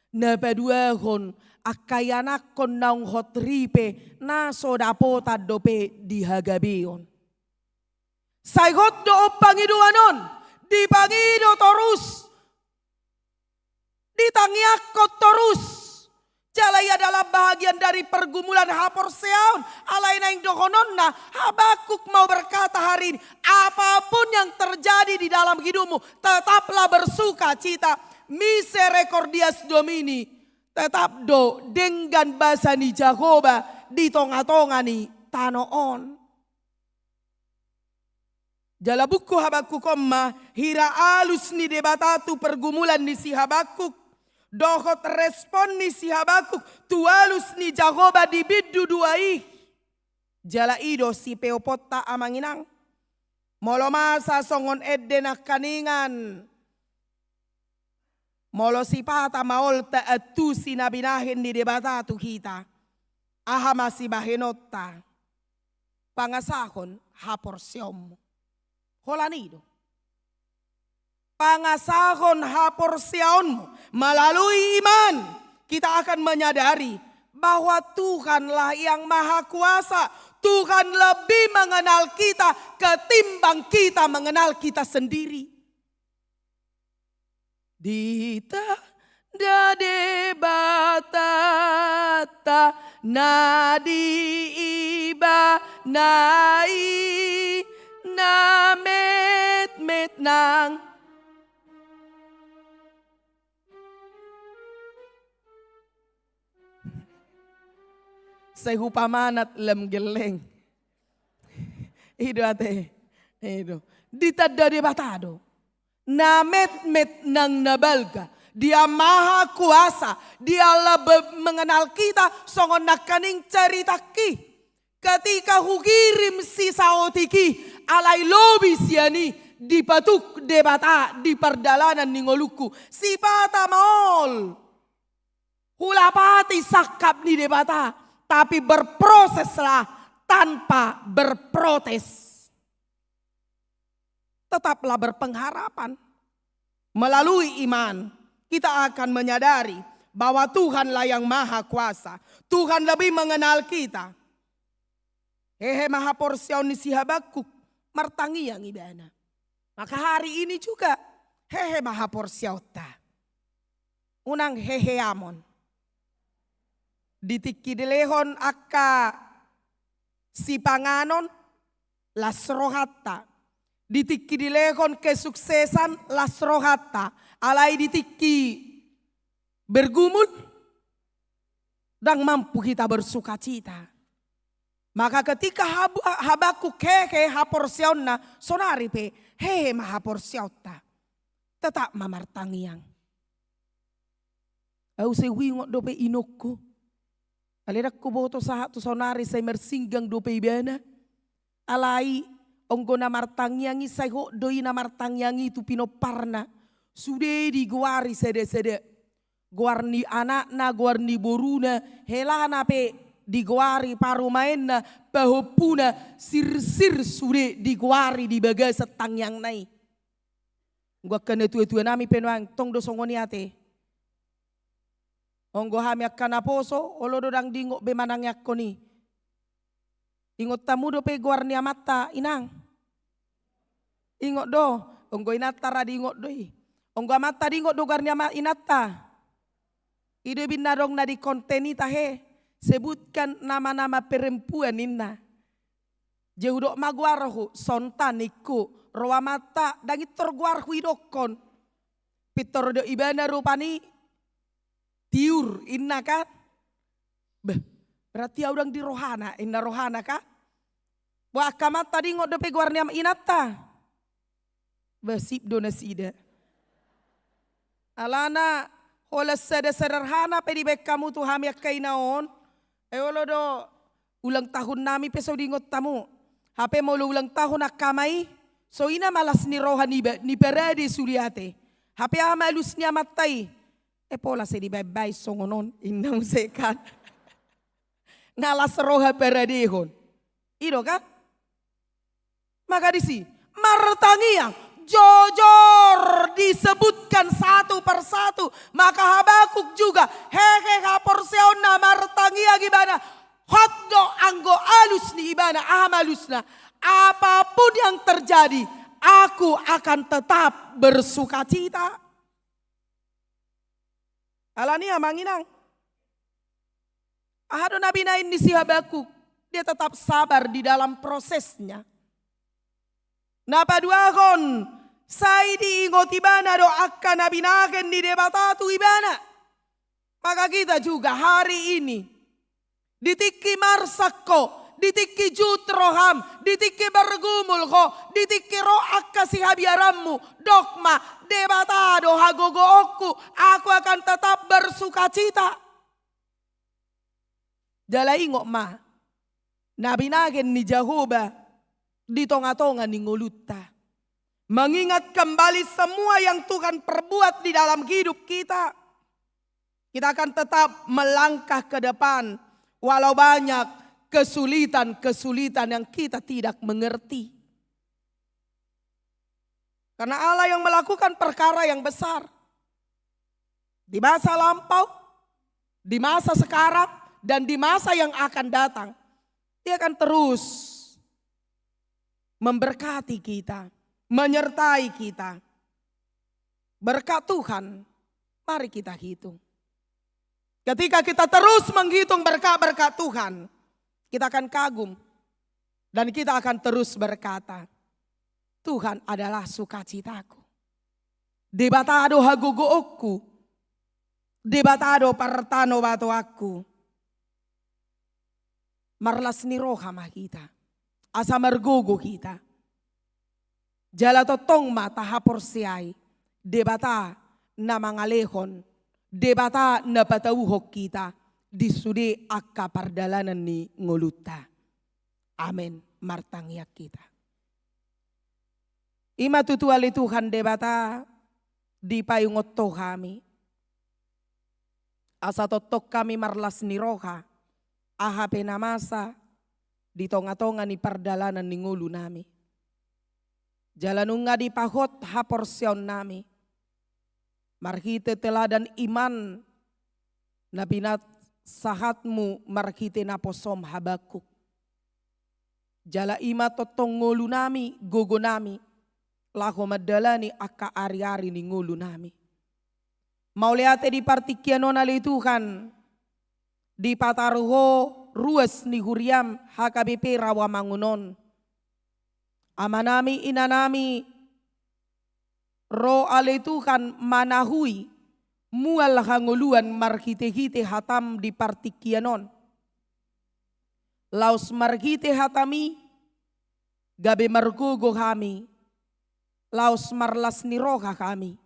[SPEAKER 5] na paduahon akayanakon naung hot ripe na sodapota dope dihagabion. Saygot do pangiduanon, di pangido torus, ditangiakot torus. Jalai adalah bahagian dari pergumulan haporseaun. Alai naing dohonon na Habakuk mau berkata hari ini, apapun yang terjadi di dalam hidupmu, tetaplah bersuka cita. Misericordias Domini, tetap do dengan basani Jahoba di tonga-tonga ni tanoon. Jala buku Habakuk koma hira alus ni debatatu pergumulan ni si Habakuk. Dohot respon ni si Habakuk tualus ni Jahoba di biddu duai. Jala ido si peopota amanginang. Molo masa songon edde nak kaningan. Molo si pata maol taatu si nabinahin ni debatatu kita. Aha masih bahenota. Pangasahon haporsyom. Holanido. Pangasahon haporsiaonmu melalui iman kita akan menyadari bahwa Tuhanlah yang maha kuasa. Tuhan lebih mengenal kita ketimbang kita mengenal kita sendiri. Dita dade batata nadi iba nai na met nang saya pamanat lem geleng itu ate itu ditadda de batado na met nang nabalga. Dia maha kuasa, dia lebih mengenal kita songon nakaning caritaki. Ketika hukirim si saotiki alai lobi siani dipatuk debata di perdalanan ni ngoluku. Si pata maol. Hulapati sakap ni debata. Tapi berproseslah tanpa berprotes. Tetaplah berpengharapan. Melalui iman kita akan menyadari bahwa Tuhanlah yang maha kuasa. Tuhan lebih mengenal kita. Hehe maha porsiaun ni si Habakuk martangi yang ibana. Maka hari ini juga hehe maha porsiauta. Unang hehe amon. Ditiki dilehon akka si panganon lasrohatta. Ditiki dilehon kesuksesan lasrohatta. Alai ditiki bergumul dan mampu kita bersuka cita. Maka ketika Habakuk hehe haporsiauna sonari pe hehe mahaporsiauta tetap mamartangiang. Au se wingot dope inokku. Alerak ko boto sa tu sonari say mersinggang dope ibana. Alai onggo na martangiangi say ho doi na martangiangi tu pinoparna. Sude di guari sede-sede. Guarni anakna, guarni boruna, helana pe di guari paru mainna, pahopuna, sir-sir sude di guari di baga setang yang nai. Gua kena tua-tua nami penuang, tong dosongoni ate. Onggo hami akana poso, olo dodang dingok bemanang yakoni. Ingot tamu do pe guarni amata inang. Ingot do, onggo inata radi ingot doi. Onggo amata dingok do guarni inata. Ide binarong na di konteni tahe. Sebutkan nama-nama perempuan inna. Jehudok maguarhu sontaniku roa mata dangi terguarhu idokon. Pitor do ibana rupani tiur inna kan. Berarti orang di rohana inna rohana kan. Wah kamata dingok do peguarnya inata. Besip do nasida. Alana olah sederhana pedi bek kamu tuh hami kainaon. Olo do ulang tahun nami peso dingot tamu. HP mau ulang tahun akamai. So ina malas ni rohani ni perade suliate. HP amalus ni amatai. Pola se di bye-bye songonon inang sekan. Ngalas roha peradehon. Ido kan? Maka disi martangiang jojor disebutkan satu persatu. Maka Habakuk juga hehe haporseona martangia gimana. Hoddo anggo alus ni ibana amalusna. Apapun yang terjadi aku akan tetap bersuka cita. Alani amanginang. Ahado nabi nain ni si Habakuk. Dia tetap sabar di dalam prosesnya. Napa duagon sai diingot ibana do akan nabinagen di debatatu ibana. Maka kita juga hari ini ditiki marsakko, ditiki jutroham, ditiki bergumul ko, ditiki roak kasih habiarammu, dogma, debatado hagogo okku, aku akan tetap bersuka cita. Jala ingok ma, nabinagen ni Jehovah. Di tonga-tonga ni ngolutta. Mengingat kembali semua yang Tuhan perbuat di dalam hidup kita. Kita akan tetap melangkah ke depan. Walau banyak kesulitan-kesulitan yang kita tidak mengerti. Karena Allah yang melakukan perkara yang besar. Di masa lampau, di masa sekarang, dan di masa yang akan datang. Dia akan terus memberkati kita, menyertai kita. Berkat Tuhan, mari kita hitung. Ketika kita terus menghitung berkat-berkat Tuhan, kita akan kagum. Dan kita akan terus berkata, Tuhan adalah sukacitaku. Debatado hagogo okku, debatado partano bato aku. Marlas ni rohama kita. Asa margogo kita. Jala totong mata haporsiay. Debata na mangalehon. Debata na patauhok kita. Disude akka pardalanan ni ngoluta. Amen. Martangyak kita. Ima tutuali Tuhan debata di payung otto kami. Asa totok kami marlas ni roha. Aha penamasa di tonga-tonga ni pardalanan ni ngulu nami. Jalanunga di pahot ha porsyon nami. Marhite teladan iman na binat sahatmu marhite na posom habakuk. Jala ima totong ngulu nami, gogo nami. Laho madalani aka ari-ari ni ngulu nami. Mauliate di partikianon ali Tuhan. Di pataruho ruas ni huriam HKBP Rawamangunon. Amanami inanami ro ali Tuhan manahui mual hanguluan marhite-hite hatam di partikianon. Laus marhite hatami gabe margogo kami. Laus marlas ni roha kami.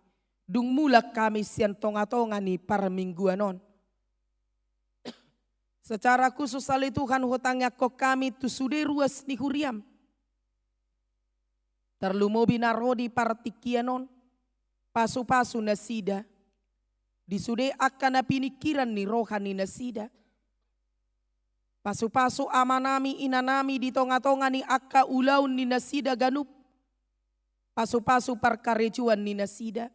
[SPEAKER 5] Dung mulak kami sian tonga-tonga ni parmingguanon. Secara khusus ali Tuhan hutangnya kok kami tu sude ruas ni huriam. Terlumo binaro di partikianon. Pasu-pasu nasida. Di sude akan na pinikiran ni roha ni nasida. Pasu-pasu amanami inanami di tonga-tonga ni akka ulaun ni nasida ganup. Pasu-pasu parkarejuan ni nasida.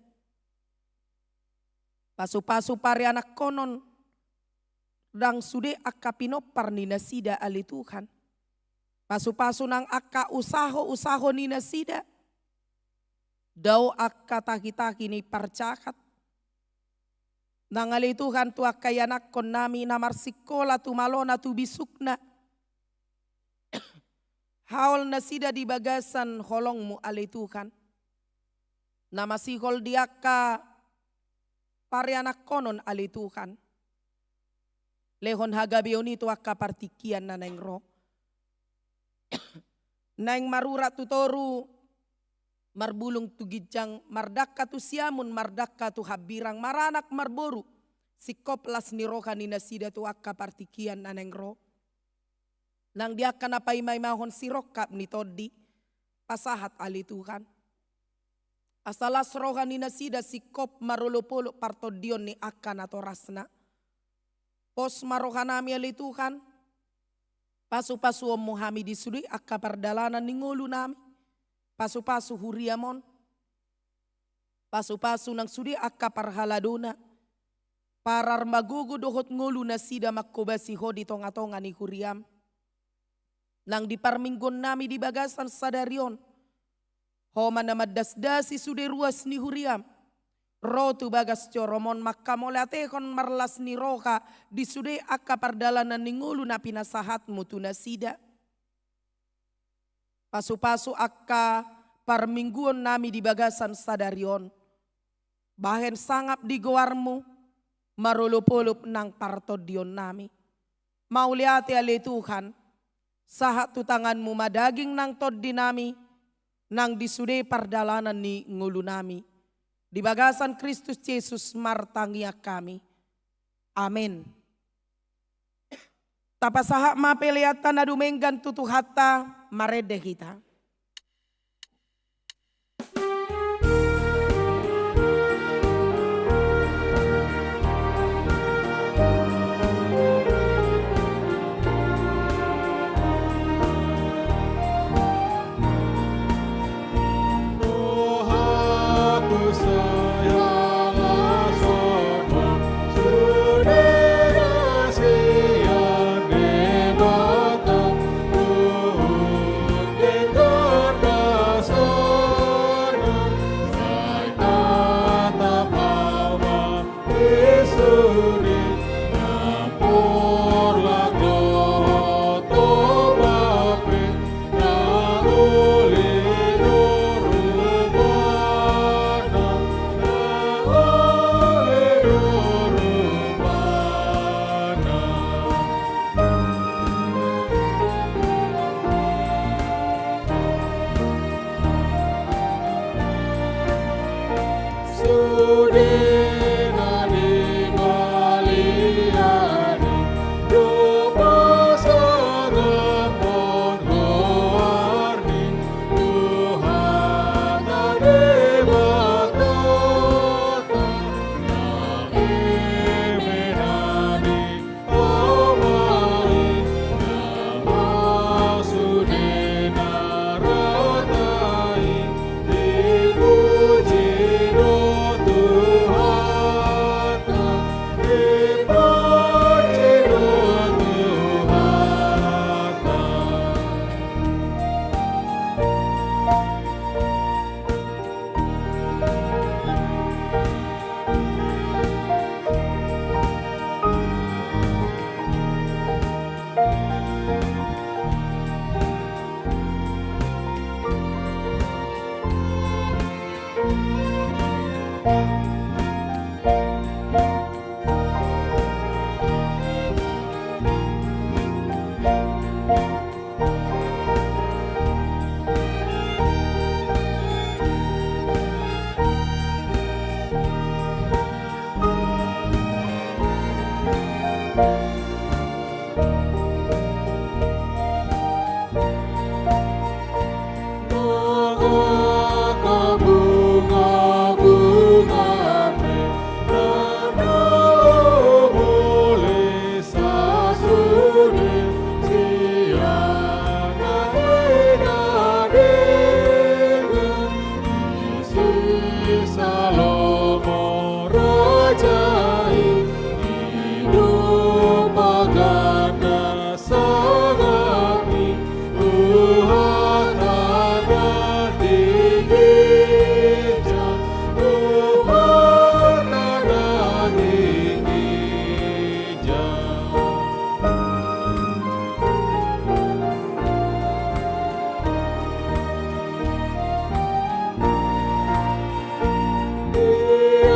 [SPEAKER 5] Pasu-pasu pare anak konon. Dang sude akka pinopar ni nasida ali Tuhan. Pasu-pasu nang akka usaho ni nasida. Daw akka taki-taki ni parcakat. Nang ali Tuhan tu akka yanak kon nami namar sikola tu malona tu bisukna. Haol nasida di bagasan holongmu ali Tuhan. Nama sihol diaka pare anak konon ali Tuhan. Lehon hagabioni tu akka partikian na neng ro. Neng marura tu toru. Marbulung tu gijang mardaka tu siamun mardaka tu habirang maranak marboru. Sikoplas ni roha ni nasida tu akka partikian na neng ro. Nang dia akan apa imay mahon sirokap ni todi. Pasahat ali Tuhan. Asalas roha ni nasida sikop marulupolo partodion ni akan atau rasna. Pos maroha nami ali Tuhan. Pasu-pasu om Muhammad disudi akka pardalanan ni ngulu nami. Pasu-pasu huriamon. Pasu-pasu nang sudi akka parhaladona. Parar magugo dohot ngulu nasida makobasi ho di tonga-tonga ni huriam. Nang di parminggon nami di bagasan sadarion. Homa na madasdasi sude ruas ni huriam. Rotu bagas coromon maka molate kon marlas ni roha di sude akka pardalanan ni ngulu na pinasahat mutu nasida. Pasu-pasu akka parmingguon nami di bagasan sadarion. Bahen sangap di goarmu marulupulup nang partodion nami. Mauliate ali Tuhan sahat tu tanganmu madaging nang toddi nami. Nang disude pardalanan ni ngulu nami. Di bagasan Kristus Yesus martangia kami. Amin. Tapasaha mapeliatan na dumenggan tutuhata marede kita.
[SPEAKER 3] Saudara siang debata,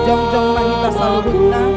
[SPEAKER 5] Jongjong mahita salurutna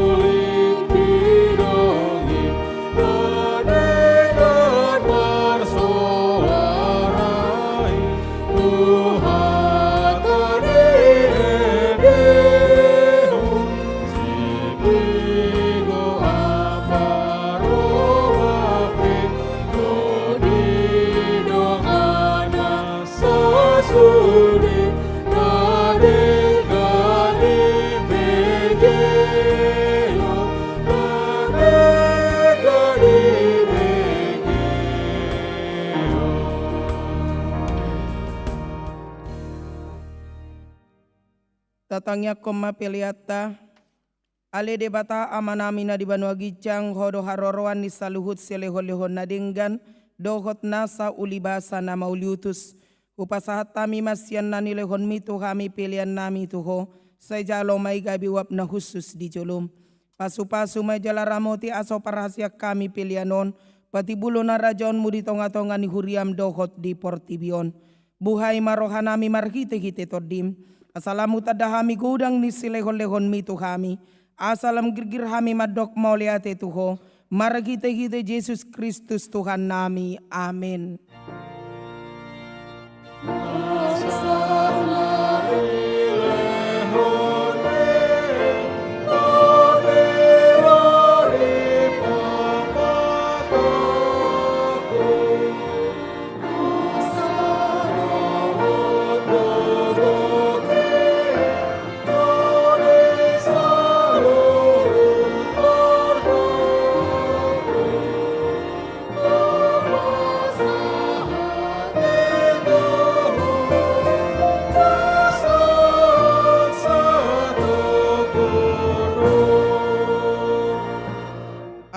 [SPEAKER 5] tatangnya koma peliata ale debata amanamina di Banua Gicang hodo haroroan ni saluhut selehon-lehon nadenggan dohot nasa ulibasa nama uliutus upasahat tami masyan nani lehon mitu kami pilihan nami tuho sejalo mai gabi wapna khusus di jolum pasu-pasu majala ramoti aso parahsia kami pilihanon pati bulona rajon mudi tonga-tonga ni huriam dohot di portibion buhai marohanami marhite-hite todim asalamu tadahami gudang ni silehon-lehon mitu kami asalam girgir hami madok mauliate tuho margite-gite Yesus Kristus Tuhan nami amin.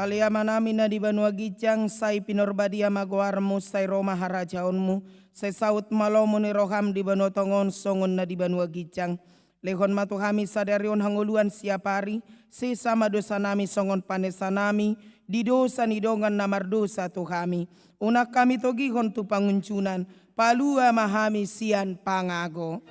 [SPEAKER 5] Aliamanami na di Banua Gicang say pinorbadia magwarmu say Roma harajaonmu say saut malomu ni roham di Banua Tongon songon na di Banua Gicang lehon matuhami sadarion hanguluan siapari si sama dosa nami songon panesa nami di dosa ni dongan namar dosa tuhami unak kami togihon tu panguncunan palua mahami sian pangago.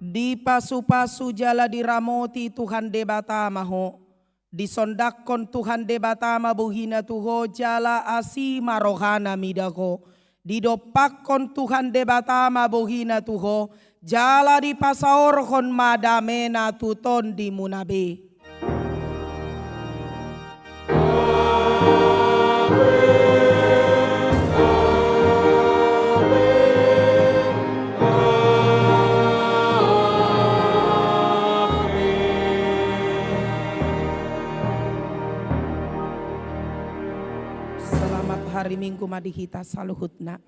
[SPEAKER 5] Di pasu-pasu jala diramoti Tuhan debata maho disondakon Tuhan debata mabuhina tuho jala asi marohana midako didopakon Tuhan debata mabuhina tuho jala di pasaorhon madamena tuton di munabe. hari Minggu madihita saluhutna.